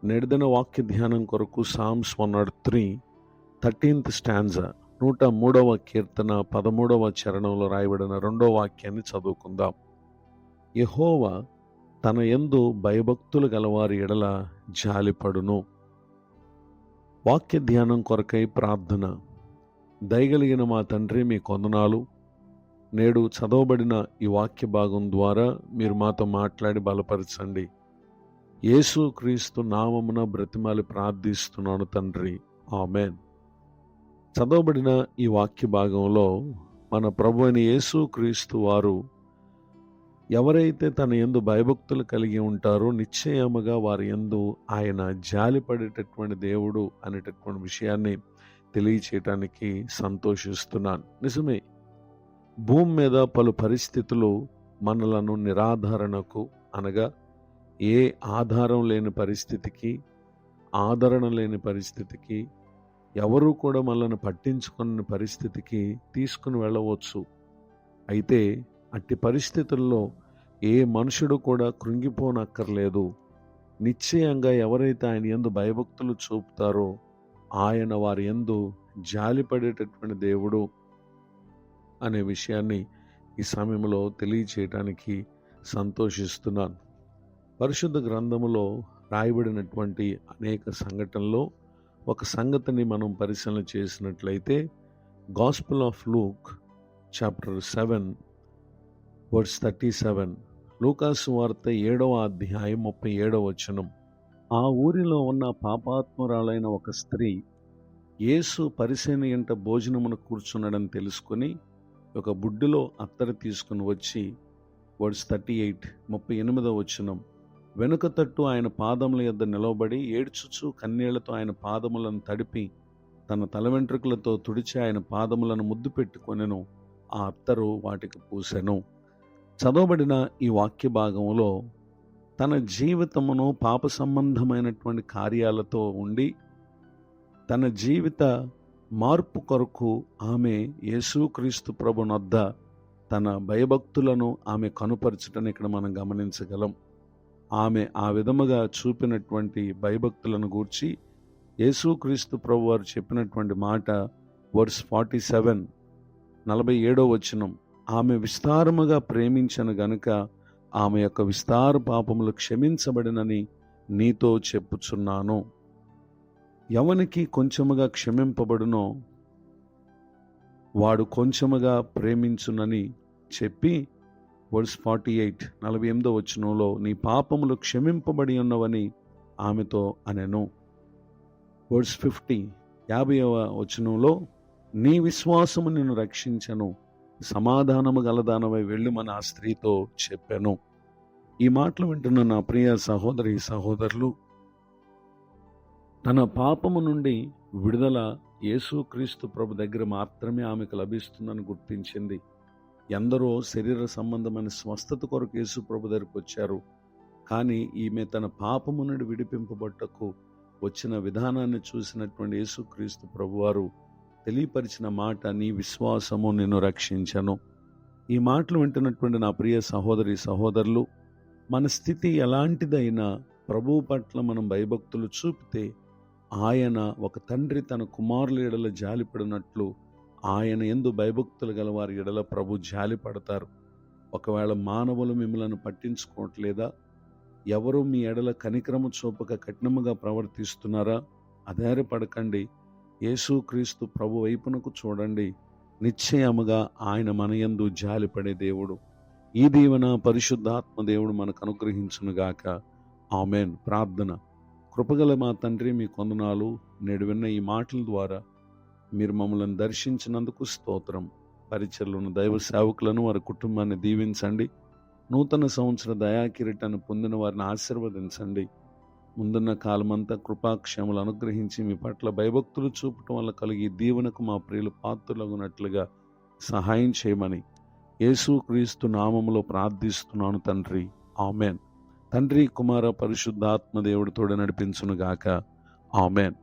నేడుదిన వాక్య ధ్యానం కొరకు సామ్స్ 103 13th స్టాంజా 103వ కీర్తన 13వ చరణంలో రాయబడిన 2వ వాక్యాన్ని చదువుకుందాం. యెహోవా తన యందు భయభక్తులు గలవారి ఎడల జాలిపడును. వాక్య ధ్యానం కొరకై ప్రార్థన. దయగలిగిన మా తండ్రి, మీ కొందనాలు. నేడు చదవబడిన ఈ వాక్య భాగం ద్వారా మీరు మాతో మాట్లాడి బలపరచండి. యేసు క్రీస్తు నామమున బ్రతిమాలి ప్రార్థిస్తున్నాను తండ్రి, ఆమెన్. చదవబడిన ఈ వాక్య భాగంలో మన ప్రభు అయిన యేసు క్రీస్తు వారు ఎవరైతే తన యందు భయభక్తులు కలిగి ఉంటారో నిశ్చయముగా వారి యందు ఆయన జాలిపడేటటువంటి దేవుడు అనేటటువంటి విషయాన్ని తెలియచేయటానికి సంతోషిస్తున్నాను. నిజమే, భూమి మీద పలు పరిస్థితులు మనలను నిరాధారణకు, అనగా ఏ ఆధారం లేని పరిస్థితికి, ఆదరణ లేని పరిస్థితికి, ఎవరూ కూడా మనల్ని పట్టించుకున్న పరిస్థితికి తీసుకుని వెళ్ళవచ్చు. అయితే అట్టి పరిస్థితుల్లో ఏ మనుషుడు కూడా కృంగిపోనక్కర్లేదు. నిశ్చయంగా ఎవరైతే ఆయన యందు భయభక్తులు చూపుతారో ఆయన వారి యందు జాలిపడేటటువంటి దేవుడు అనే విషయాన్ని ఈ సమయంలో తెలియచేయటానికి సంతోషిస్తున్నాను. పరిశుద్ధ గ్రంథములో రాయబడినటువంటి అనేక సంఘటనలో ఒక సంగతిని మనం పరిశీలన చేసినట్లయితే, gospel of Luke chapter 7 verse 37, లూకాసు వార్త 7వ అధ్యాయం 37వ వచనం. ఆ ఊరిలో ఉన్న పాపాత్మురాలైన ఒక స్త్రీ యేసు పరిసేని ఇంట భోజనమును కూర్చున్నాడని తెలుసుకుని ఒక బుడ్డిలో అత్తరు తీసుకుని వచ్చి, వర్స్ 38 38వ వచనం, వెనుక తట్టు ఆయన పాదముల యొద్ద నిలవబడి ఏడ్చుచు కన్నీళ్లతో ఆయన పాదములను తడిపి తన తల వెంట్రుకలతో తుడిచి ఆయన పాదములను ముద్దు పెట్టుకొనెను. ఆ అత్తరు వాటికి పూసెను. చదవబడిన ఈ వాక్య భాగంలో తన జీవితమును పాప సంబంధమైనటువంటి కార్యాలతో ఉండి తన జీవిత మార్పు కొరకు ఆమె యేసుక్రీస్తు ప్రభునొద్ద తన భయభక్తులను ఆమె కనుపరచటని ఇక్కడ మనం గమనించగలం. ఆమె ఆ విధముగా చూపినటువంటి భయభక్తులను గూర్చి యేసుక్రీస్తు ప్రభు వారు చెప్పినటువంటి మాట వర్స్ 47 47వ వచనం, ఆమె విస్తారముగా ప్రేమించను గనుక ఆమె యొక్క విస్తార పాపములు క్షమించబడినని నీతో చెప్పుచున్నాను. ఎవనికి కొంచెముగా క్షమింపబడునో వాడు కొంచెముగా ప్రేమించునని చెప్పి వర్స్ 48 48వ వచనంలో నీ పాపములు క్షమింపబడి ఉన్నవని ఆమెతో అనెను. వర్స్ 50వ వచనంలో నీ విశ్వాసము నిన్ను రక్షించను, సమాధానము గలదానవై వెళ్ళుమని ఆ స్త్రీతో చెప్పాను. ఈ మాటలు వింటున్న నా ప్రియ సహోదరి సహోదరులు, తన పాపము నుండి విడుదల యేసుక్రీస్తు ప్రభు దగ్గర మాత్రమే ఆమెకు లభిస్తుందని గుర్తించింది. ఎందరో శరీర సంబంధమైన స్వస్థత కొరకు యేసు ప్రభు దగ్గరకు వచ్చారు. కానీ ఈమె తన పాపము నుండి విడిపింపబట్టకు వచ్చిన విధానాన్ని చూసినటువంటి యేసుక్రీస్తు ప్రభువారు తెలియపరిచిన మాట, నీ విశ్వాసము నిన్ను రక్షించను. ఈ మాటలు వింటున్నటువంటి నా ప్రియ సహోదరి సహోదరులు, మన స్థితి ఎలాంటిదైనా ప్రభువు పట్ల మనం భయభక్తులు చూపితే ఆయన ఒక తండ్రి తన కుమారుల ఎడల జాలిపడినట్లు ఆయన యందు భయభక్తులు గల వారి ఎడల ప్రభు జాలిపడతారు. ఒకవేళ మానవులు మిమ్మల్ని పట్టించుకోవట్లేదా? ఎవరు మీ ఎడల కనికరము చూపక కఠినముగా ప్రవర్తిస్తున్నారా? అధైర్యపడకండి. యేసుక్రీస్తు ప్రభు వైపునకు చూడండి. నిశ్చయముగా ఆయన మన యందు జాలిపడే దేవుడు. ఈ దీవెన పరిశుద్ధాత్మ దేవుడు మనకు అనుగ్రహించునుగాక. ఆమెన్. ప్రార్థన. కృపగల మా తండ్రి, మీ కొందనాలు. నేడు విన్న ఈ మాటల ద్వారా మీరు మమ్మల్ని దర్శించినందుకు స్తోత్రం. పరిచర్లను, దైవ సేవకులను, వారి కుటుంబాన్ని దీవించండి. నూతన సంవత్సర దయాకిరీటాన్ని పొందిన వారిని ఆశీర్వదించండి. ముందున్న కాలమంతా కృపాక్షేమలు అనుగ్రహించి మీ పట్ల భయభక్తులు చూపటం వల్ల కలిగి దీవెనకు మా ప్రియులు పాత్రులగునట్లుగా సహాయం చేయమని యేసుక్రీస్తు నామములో ప్రార్థిస్తున్నాను తండ్రి, ఆమెన్. తండ్రి, కుమార, పరిశుద్ధాత్మ దేవుడి తోడు నడిపించునుగాక. ఆమెన్.